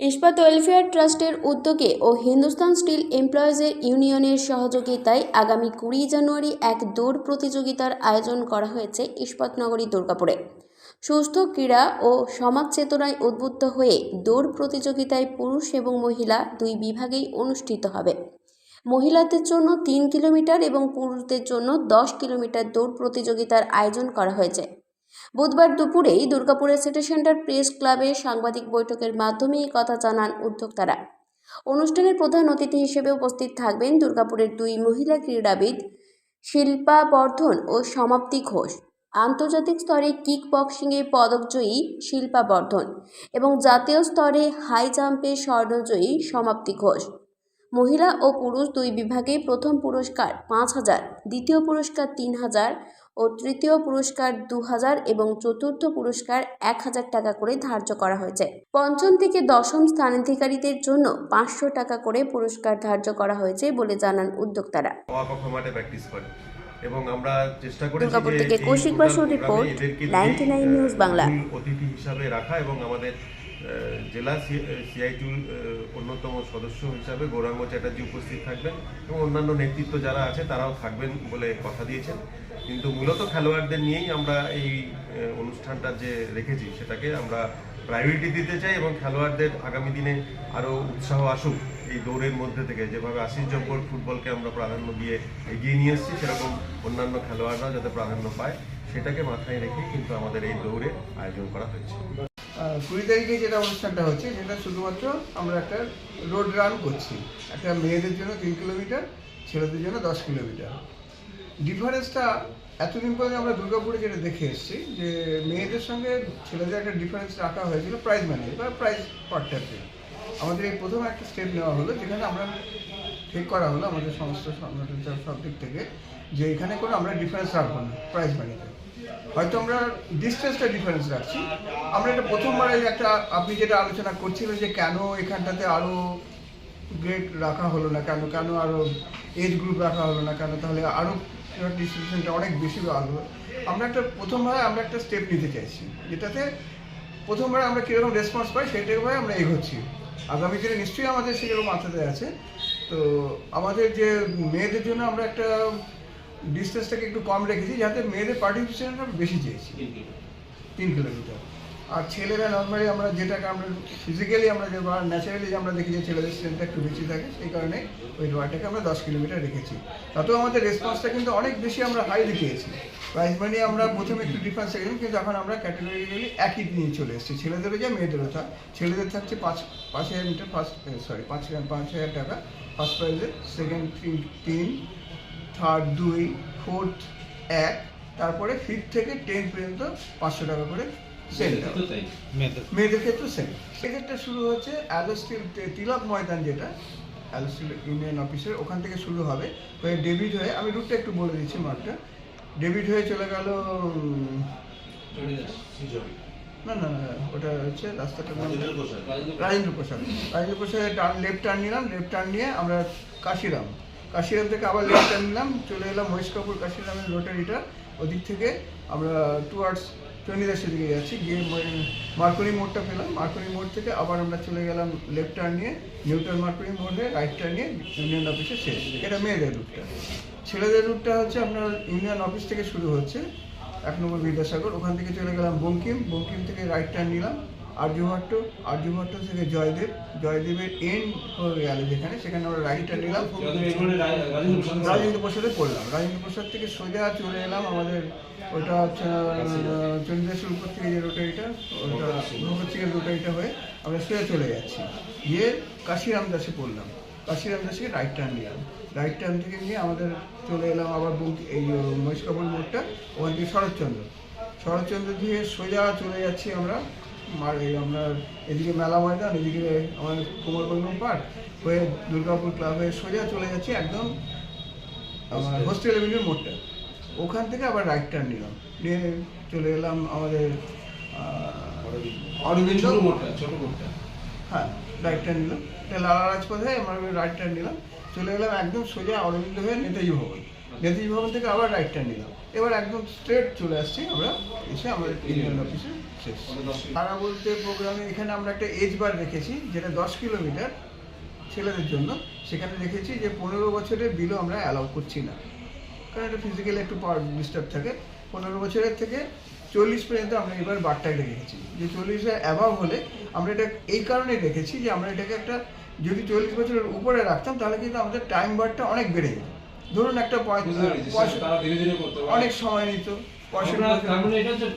ইস্পাত ওয়েলফেয়ার ট্রাস্টের উদ্যোগে ও হিন্দুস্তান স্টিল এমপ্লয়িজের ইউনিয়নের সহযোগিতায় আগামী 20 জানুয়ারি এক দৌড় প্রতিযোগিতার আয়োজন করা হয়েছে ইস্পাতনগরী দুর্গাপুরে। সুস্থ ক্রীড়া ও সমাজ চেতনায় উদ্বুদ্ধ হয়ে দৌড় প্রতিযোগিতায় পুরুষ এবং মহিলা দুই বিভাগেই অনুষ্ঠিত হবে। মহিলাদের জন্য 3 কিলোমিটার এবং পুরুষদের জন্য 10 কিলোমিটার দৌড় প্রতিযোগিতার আয়োজন করা হয়েছে। বুধবার দুপুরেই দুর্গাপুরের সিটি সেন্টার প্রেস ক্লাবে সাংবাদিক বৈঠকের মাধ্যমে এই কথা জানান উদ্যোক্তারা। অনুষ্ঠানের প্রধান অতিথি হিসেবে উপস্থিত থাকবেন দুর্গাপুরের দুই মহিলা ক্রীড়াবিদ শিল্পা বর্ধন ও সমাপ্তি ঘোষ, আন্তর্জাতিক স্তরে কিক বক্সিংয়ে পদকজয়ী শিল্পা বর্ধন এবং জাতীয় স্তরে হাই জাম্পে স্বর্ণজয়ী সমাপ্তি ঘোষ। মহিলা ও পুরুষ দুই বিভাগে প্রথম পুরস্কার 5,000, দ্বিতীয় পুরস্কার 3,000 ও তৃতীয় পুরস্কার 2,000 এবং চতুর্থ পুরস্কার 1,000 টাকা করে ধার্য করা হয়েছে। পঞ্চম থেকে দশম স্থানাধিকারীদের জন্য 500 টাকা করে পুরস্কার ধার্য করা হয়েছে বলে জানান উদ্যোক্তারা। এবং আমরা চেষ্টা করেছি দুর্গাপুর থেকে কৌশিক বাসুর রিপোর্ট, 99 নিউজ বাংলা। অতিথি হিসাবে রাখা এবং আমাদের জেলা সিআইটিউর অন্যতম সদস্য হিসাবে গৌরাঙ্গ চ্যাটার্জি উপস্থিত থাকবেন এবং অন্যান্য নেতৃত্ব যারা আছে তারাও থাকবেন বলে কথা দিয়েছেন। কিন্তু মূলত খেলোয়াড়দের নিয়েই আমরা এই অনুষ্ঠানটা যে রেখেছি সেটাকে আমরা প্রায়োরিটি দিতে চাই এবং খেলোয়াড়দের আগামী দিনে আরও উৎসাহ আসুক এই দৌড়ের মধ্যে থেকে। যেভাবে আশিস জব্বর ফুটবলকে আমরা প্রাধান্য দিয়ে এগিয়ে নিয়ে এসেছি, সেরকম অন্যান্য খেলোয়াড়রাও যাতে প্রাধান্য পায় সেটাকে মাথায় রেখে কিন্তু আমাদের এই দৌড়ে আয়োজন করা হয়েছে। 20 তারিখে যেটা অনুষ্ঠানটা হচ্ছে সেটা শুধুমাত্র আমরা একটা রোড রান করছি। একটা মেয়েদের জন্য 3 কিলোমিটার, ছেলেদের জন্য 10 কিলোমিটার। ডিফারেন্সটা এতদিন পর্যন্ত আমরা দুর্গাপুরে যেটা দেখে এসেছি যে মেয়েদের সঙ্গে ছেলেদের একটা ডিফারেন্স রাখা হয়েছিল প্রাইজ মানি বা প্রাইজ পার্টটাতে। আমাদের এই প্রথম একটা স্টেপ নেওয়া হলো, যেখানে আমরা ঠিক করা হলো আমাদের সমস্ত সংগঠন সব দিক থেকে যে এখানে কোনো আমরা ডিফারেন্স রাখবো না প্রাইজ মানিতে। হয়তো আমরা ডিস্টেন্সটা ডিফারেন্স রাখছি। আমরা এটা প্রথমবারে একটা আপনি যেটা আলোচনা করছিলেন যে কেন এখানটাতে আরও গ্রেড রাখা হলো না, কেন আরও এজ গ্রুপ রাখা হলো না, কেন তাহলে আরও ডিস্ট্রিবিউশনটা অনেক বেশি আলো। আমরা একটা স্টেপ নিতে চাইছি, যেটাতে প্রথমবার আমরা কীরকম রেসপন্স পাই সেটাভাবে আমরা এগোচ্ছি। আগামী দিনে নিশ্চয়ই আমাদের সেরকম মাথাতে আছে। তো আমাদের যে মেয়েদের জন্য আমরা একটা ডিস্টেন্সটাকে একটু কম রেখেছি, যাতে মেয়েদের পার্টিসিপেশনটা বেশি চেয়েছি 3 কিলোমিটার। আর ছেলেরা নর্মালি আমরা যেটাকে আমরা ফিজিক্যালি আমরা যে বা ন্যাচারালি যে আমরা দেখি যে ছেলেদের স্ট্রেন্থটা একটু বেশি থাকে, সেই কারণে ওই রোয়াটাকে আমরা 10 কিলোমিটার রেখেছি। তাতেও আমাদের রেসপন্সটা কিন্তু অনেক বেশি আমরা হাই দিয়েছি। প্রাইজ মানি আমরা প্রথমে একটু ডিফারেন্স রেখেছি, কিন্তু এখন আমরা ক্যাটেগরিক্যালি একই নিয়ে চলে এসেছি। ছেলেদেরও যা মেয়েদেরও তা। ছেলেদের থাকছে 5,000 মিটার 5,000 টাকা ফার্স্ট প্রাইজে, সেকেন্ড 3, থার্ড 2, ফোর্থ 1, তারপরে 5th থেকে 10 পর্যন্ত 500 টাকা করে সেন্টার। মেয়েদের ক্ষেত্রে সেম। সেক্ষেত্রে শুরু হচ্ছে অ্যালো স্টিল তিলক ময়দান, যেটা অ্যালো স্টিল ইউনিয়ন অফিসের ওখান থেকে শুরু হবে, হয়ে ডেভিড হয়ে, আমি রুটটা একটু বলে দিচ্ছি মাঠটা, ডেভিড হয়ে চলে গেল না, ওটা হচ্ছে রাস্তাটার নাম রাজেন্দ্র প্রসাদ। লেফট টার্ন নিলাম, লেফট টার্ন নিয়ে আমরা কাশিরাম থেকে আবার লেফট টার্ন নিলাম, চলে এলাম মহেশ কাপুর কাশিরামের রোটারিটা। ওদিক থেকে আমরা টুয়ার্ডস চণ্ডীদাসের দিকে যাচ্ছি, গিয়ে মার্কনি মোড়টা পেলাম। মার্কনি মোড় থেকে আবার আমরা চলে গেলাম লেফট টার্ন নিয়ে নিউটন মার্কনি মোড়ে, রাইট টার্ন নিয়ে ইউনিয়ন অফিসে শেষ। এটা মেয়েদের রুটটা। ছেলেদের রুটটা হচ্ছে আপনার ইউনিয়ন অফিস থেকে শুরু হচ্ছে 1 নম্বর বিদ্যাসাগর, ওখান থেকে চলে গেলাম বঙ্কিম থেকে রাইট টার্ন নিলাম আর্যভট্ট থেকে জয়দেবের এন্ড হয়ে গেল যেখানে, সেখানে আমরা রাইট টার্ন নিলাম, রাজেন্দ্র প্রসাদে পড়লাম। রাজেন্দ্র প্রসাদ থেকে সোজা চলে এলাম আমাদের ওটা হচ্ছে চণ্ডীদাসের উপর থেকে যে রোটারিটা, ওটা ভগৎ সিংয়ের রোটারিটা হয়ে আমরা সোজা চলে যাচ্ছি, গিয়ে কাশিরাম দাসে পড়লাম। কাশিরাম দাসকে রাইট টার্ন নিলাম, রাইট টার্ন থেকে নিয়ে আমাদের চলে এলাম আবার এই মহেশ কাপুর মোড়টা, ওখান থেকে শরৎচন্দ্র দিয়ে সোজা চলে যাচ্ছি আমরা এদিকে মেলা ময়দান, এদিকে আমাদের কুমারবঙ্গম পার্ক হয়ে দুর্গাপুর ক্লাব হয়ে সোজা চলে যাচ্ছি একদম আমার হোস্টেল এভিনিউর মোড়টা। ওখান থেকে আবার রাইট টার্ন নিলাম, নিয়ে চলে এলাম আমাদের অরবিন্দ মোড়টা, ছোটো মোড়টা, হ্যাঁ রাইট টার্ন নিলাম। এটা লালা রাজপথ হয়ে আমরা রাইট টার্ন নিলাম, চলে এলাম একদম সোজা অরবিন্দ হয়ে নেতাজি ভবন থেকে আবার রাইট টার্ন নিলাম। এবার একদম স্ট্রেট চলে আসছি আমরা, এসে আমাদের ইউনিয়ন অফিসে সাকসেস। তারা বলতে প্রোগ্রামে এখানে আমরা একটা এজ বার রেখেছি, যেটা 10 কিলোমিটার ছেলেদের জন্য। সেখানে রেখেছি যে 15 বছরের বিলো আমরা অ্যালাউ করছি না, কারণ এটা ফিজিক্যালি একটু পাওয়ার ডিস্টার্ব থাকে। 15 বছরের থেকে 40 পর্যন্ত আমরা এবার বারটাই রেখেছি, যে 40-এর অ্যাভাব হলে আমরা এটা এই কারণেই রেখেছি যে আমরা এটাকে একটা, যদি 40 বছরের উপরে রাখতাম তাহলে কিন্তু আমাদের টাইম বারটা অনেক বেড়ে যেত। ধরুন একটা অনেক সময় নিত 65 বছর।